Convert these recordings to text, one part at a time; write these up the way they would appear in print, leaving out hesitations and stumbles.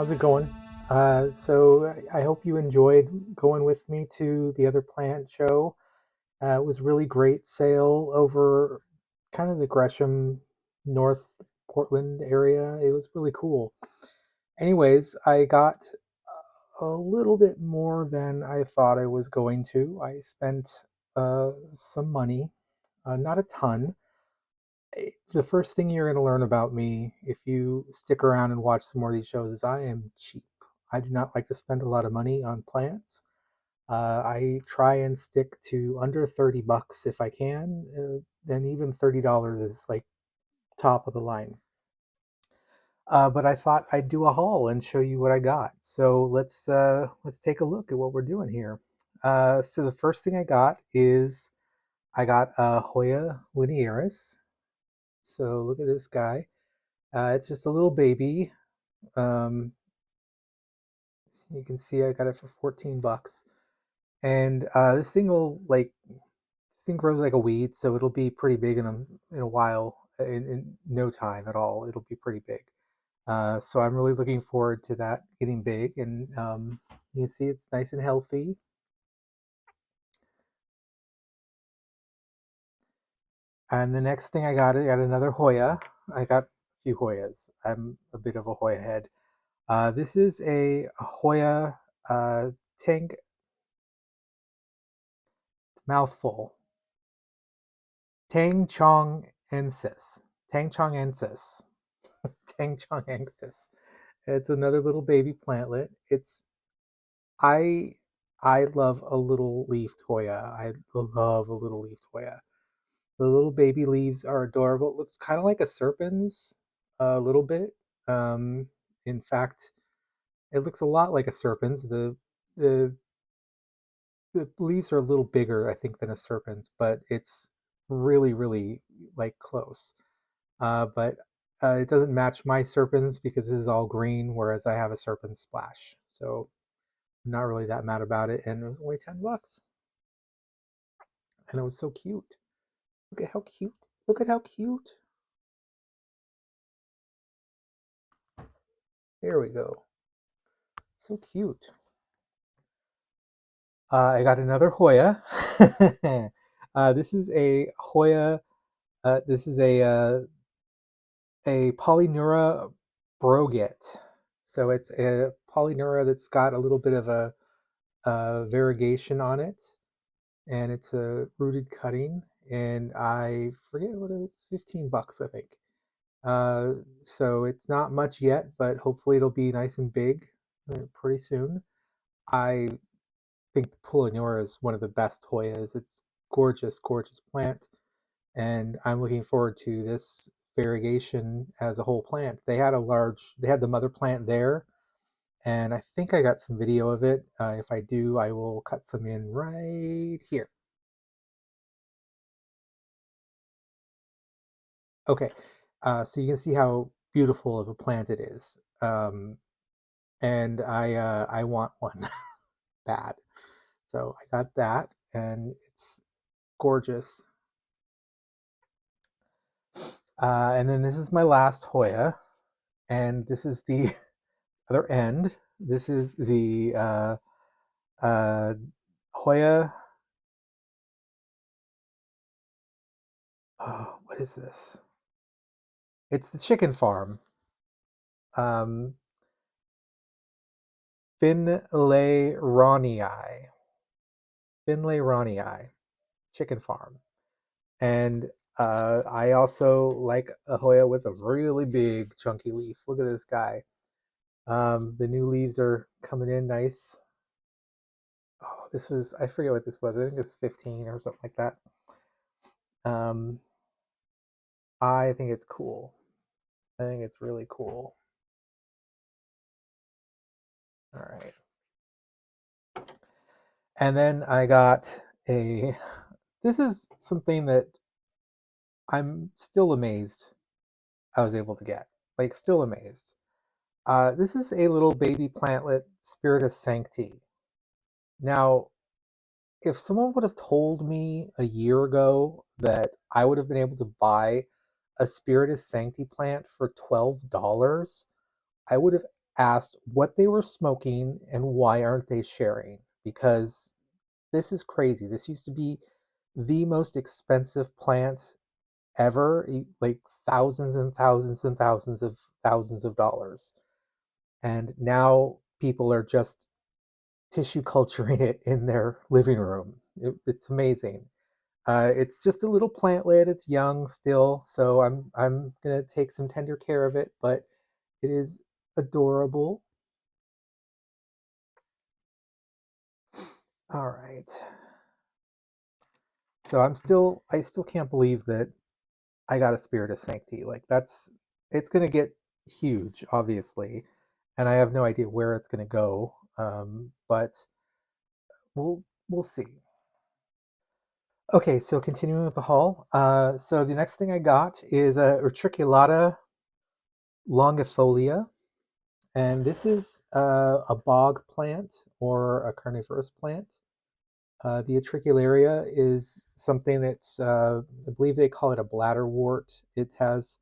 How's it going? So I hope you enjoyed going with me to the Other Plant show. It was really great sale over kind of the Gresham, North Portland area. It was really cool. Anyways, I got a little bit more than I thought I was going to. I spent some money, not a ton. The first thing you're going to learn about me if you stick around and watch some more of these shows is I am cheap. I do not like to spend a lot of money on plants. I try and stick to under 30 bucks if I can, and even $30 is like top of the line. But I thought I'd do a haul and show you what I got. So let's take a look at what we're doing here. So the first thing I got is I got a Hoya linearis. So look at this guy. It's just a little baby. Um, you can see I got it for 14 bucks. And this thing grows like a weed, so it'll be pretty big in a while. In no time at all, it'll be pretty big. So I'm really looking forward to that getting big, and you can see it's nice and healthy. And the next thing I got another Hoya. I got a few Hoyas. I'm a bit of a Hoya head. This is a Hoya Tang mouthful. Tang Chong ensis. Tang Chong ensis. Tang Chong ensis. It's another little baby plantlet. I I love a little leafed Hoya. I love a little leafed Hoya. The little baby leaves are adorable. It looks kind of like a serpens a little bit. Um, in fact, it looks a lot like a serpens. The the leaves are a little bigger, I think, than a serpent's, but it's really, really like close. But it doesn't match my serpents because this is all green, whereas I have a serpent splash. So I'm not really that mad about it. And it was only 10 bucks. And it was so cute. Look at how cute. Look at how cute. There we go. So cute. I got another Hoya. This is a Hoya. This is a Polyneura Broget. So it's a Polyneura that's got a little bit of a variegation on it, and it's a rooted cutting. And I forget what it was, 15 bucks, I think. So it's not much yet, but hopefully it'll be nice and big pretty soon. I think the Polyneura is one of the best Hoyas. It's gorgeous, gorgeous plant, and I'm looking forward to this variegation as a whole plant. They had the mother plant there, and I think I got some video of it. If I do, I will cut some in right here. Okay, so you can see how beautiful of a plant it is, and I want one bad, so I got that, and it's gorgeous. And then this is my last Hoya, and this is the other end. This is the uh, Hoya. Oh, what is this? It's the chicken farm. Um, Finlayronnii. Finlayronnii chicken farm. And I also like a Hoya with a really big chunky leaf. Look at this guy. The new leaves are coming in nice. Oh, this was, I forget what this was. I think it's 15 or something like that. Um, I think it's cool. I think it's really cool. All right. And then I got a, this is something that I'm still amazed I was able to get. Like, still amazed. This is a little baby plantlet, Spiritus Sancti. Now, if someone would have told me a year ago that I would have been able to buy a Spiritus Sancti plant for $12, I would have asked what they were smoking and why aren't they sharing, because this is crazy. This used to be the most expensive plant ever, like thousands and thousands and thousands of dollars. And now people are just tissue culturing it in their living room. It's amazing. It's just a little plantlet. It's young still, so I'm gonna take some tender care of it, but it is adorable. All right. So I still can't believe that I got a Spirit of Sanctity. Like it's gonna get huge, obviously, and I have no idea where it's gonna go. But we'll see. Okay, so continuing with the haul. So the next thing I got is a Utriculata longifolia, and this is a bog plant or a carnivorous plant. The Utricularia is something that's, I believe they call it a bladderwort. It has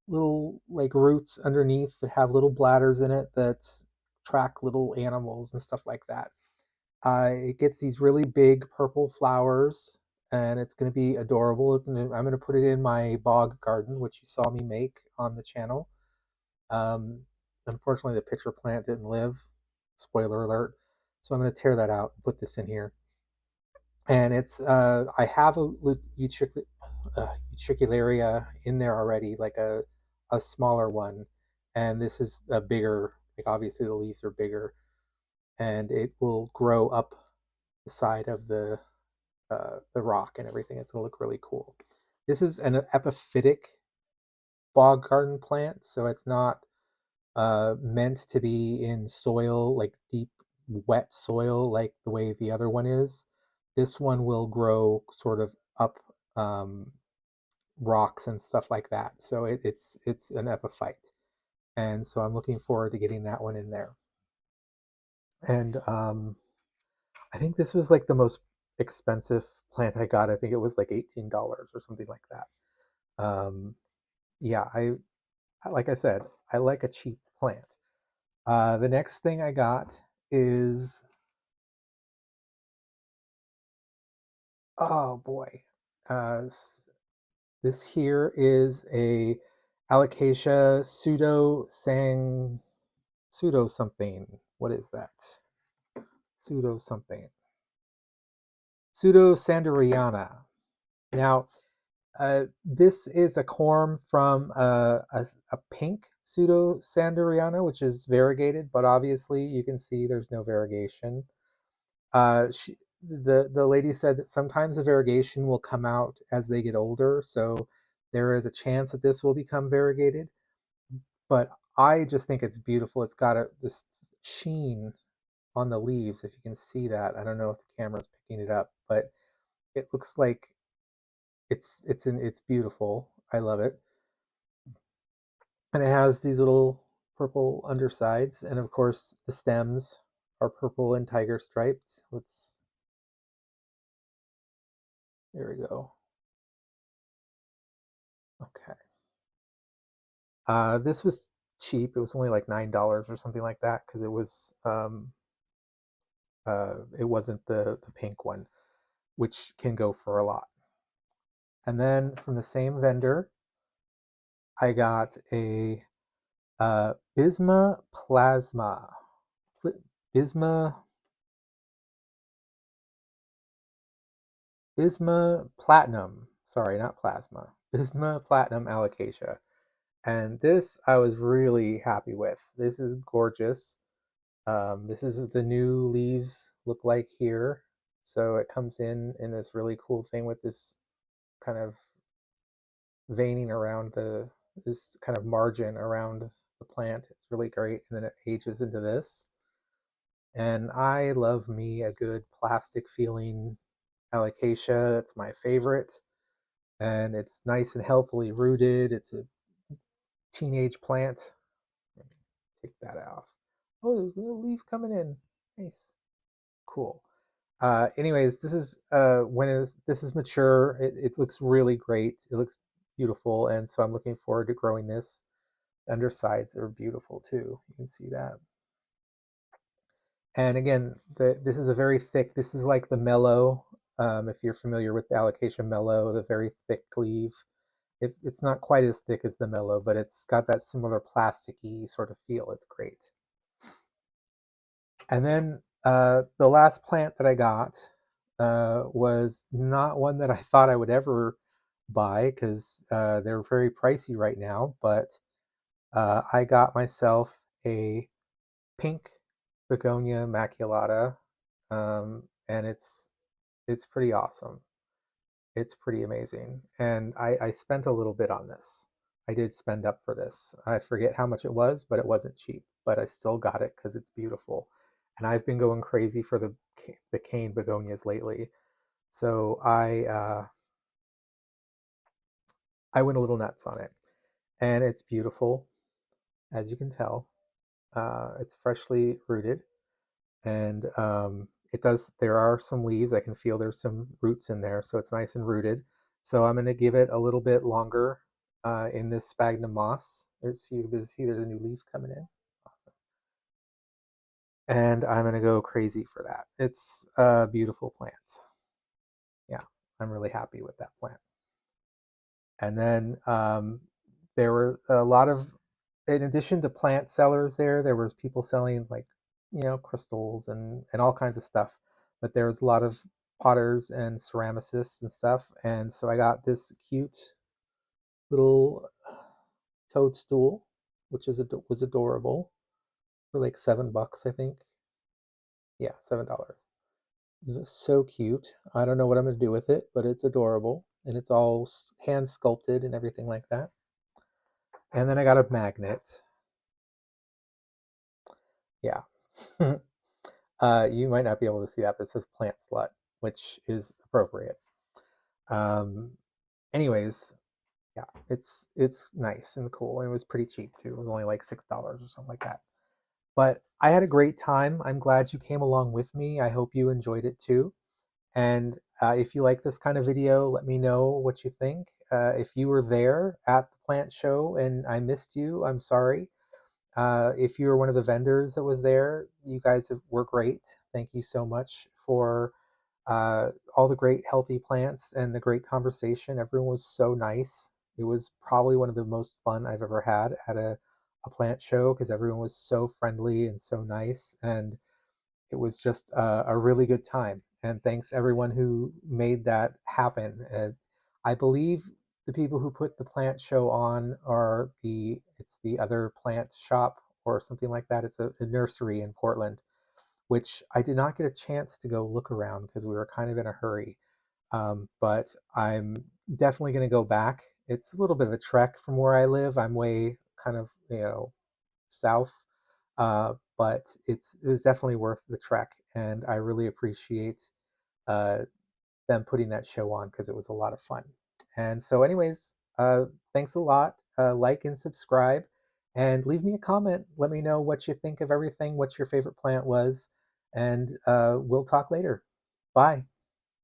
little like roots underneath that have little bladders in it that track little animals and stuff like that. It gets these really big purple flowers, and it's going to be adorable. I'm going to put it in my bog garden, which you saw me make on the channel. Um, Unfortunately, the pitcher plant didn't live. Spoiler alert. So I'm going to tear that out and put this in here. And it's I have a utricularia in there already, like a smaller one, and this is a bigger. Like obviously the leaves are bigger, and it will grow up the side of the rock and everything. It's gonna look really cool. This is an epiphytic bog garden plant, so it's not meant to be in soil, like deep wet soil, like the way the other one is. This one will grow sort of up um, rocks and stuff like that. So it's an epiphyte, and so I'm looking forward to getting that one in there. And I think this was like the most expensive plant I got. I think it was like $18 or something like that. Yeah, I like I said, I like a cheap plant. The next thing I got is, oh boy, uh, this here is a alocasia pseudo something. What is that? Pseudo something. Pseudo sanderiana. Now, this is a corm from a pink pseudo sanderiana, which is variegated, but obviously you can see there's no variegation. The lady said that sometimes the variegation will come out as they get older, so there is a chance that this will become variegated. But I just think it's beautiful. It's got this sheen on the leaves, if you can see that. I don't know if the camera's picking it up, but it looks like it's beautiful. I love it, and it has these little purple undersides, and of course the stems are purple and tiger striped. Let's There we go. Okay. This was cheap. It was only like $9 or something like that because it wasn't the pink one, which can go for a lot. And then from the same vendor, I got a Bisma Plasma. Bisma Bisma Platinum. Sorry, not plasma. Bisma Platinum Alocasia. And this I was really happy with. This is gorgeous. This is the new leaves look like here. So it comes in this really cool thing with this kind of veining around this kind of margin around the plant. It's really great. And then it ages into this. And I love me a good plastic feeling alocasia. That's my favorite. And it's nice and healthily rooted. It's a teenage plant. Take that off. Oh, there's a little leaf coming in. Nice. Cool. Anyways, this is this is mature. It looks really great. It looks beautiful, and so I'm looking forward to growing this. undersides are beautiful too. You can see that. And again, this is a very thick, this is like the mellow, if you're familiar with the alocasia mellow, the very thick leaf. It's not quite as thick as the mellow, but it's got that similar plasticky sort of feel. It's great. And then the last plant that I got was not one that I thought I would ever buy because they're very pricey right now, but I got myself a pink begonia maculata, and it's pretty awesome. It's pretty amazing, and I spent a little bit on this. I did spend up for this. I forget how much it was, but it wasn't cheap. But I still got it because it's beautiful, and I've been going crazy for the cane begonias lately. So I went a little nuts on it, and it's beautiful, as you can tell. It's freshly rooted, and it does. There are some leaves. I can feel there's some roots in there, so it's nice and rooted. So I'm going to give it a little bit longer in this sphagnum moss. There's a new leaf coming in. Awesome. And I'm going to go crazy for that. It's a beautiful plant. Yeah, I'm really happy with that plant. And then there were a lot of, in addition to plant sellers there was people selling like, crystals and all kinds of stuff. But there was a lot of potters and ceramicists and stuff. And so I got this cute little toadstool, which was adorable for like $7, I think. Yeah, $7. It's so cute. I don't know what I'm gonna do with it, but it's adorable, and it's all hand sculpted and everything like that. And then I got a magnet. Yeah. You might not be able to see that, but it says plant slut, which is appropriate. Um, anyways, yeah, it's nice and cool. And it was pretty cheap too. It was only like $6 or something like that. But I had a great time. I'm glad you came along with me. I hope you enjoyed it too. And if you like this kind of video, let me know what you think. If you were there at the plant show and I missed you, I'm sorry. If you were one of the vendors that was there, you guys were great. Thank you so much for all the great healthy plants and the great conversation. Everyone was so nice. It was probably one of the most fun I've ever had at a plant show because everyone was so friendly and so nice. And it was just a really good time. And thanks everyone who made that happen. I believe the people who put the plant show on it's the Other Plant Shop or something like that. It's a nursery in Portland, which I did not get a chance to go look around because we were kind of in a hurry. But I'm definitely going to go back. It's a little bit of a trek from where I live. I'm way kind of, south, but it was definitely worth the trek, and I really appreciate uh, them putting that show on because it was a lot of fun. And so, anyways, thanks a lot. Like and subscribe, and leave me a comment. Let me know what you think of everything, what your favorite plant was, and we'll talk later. Bye.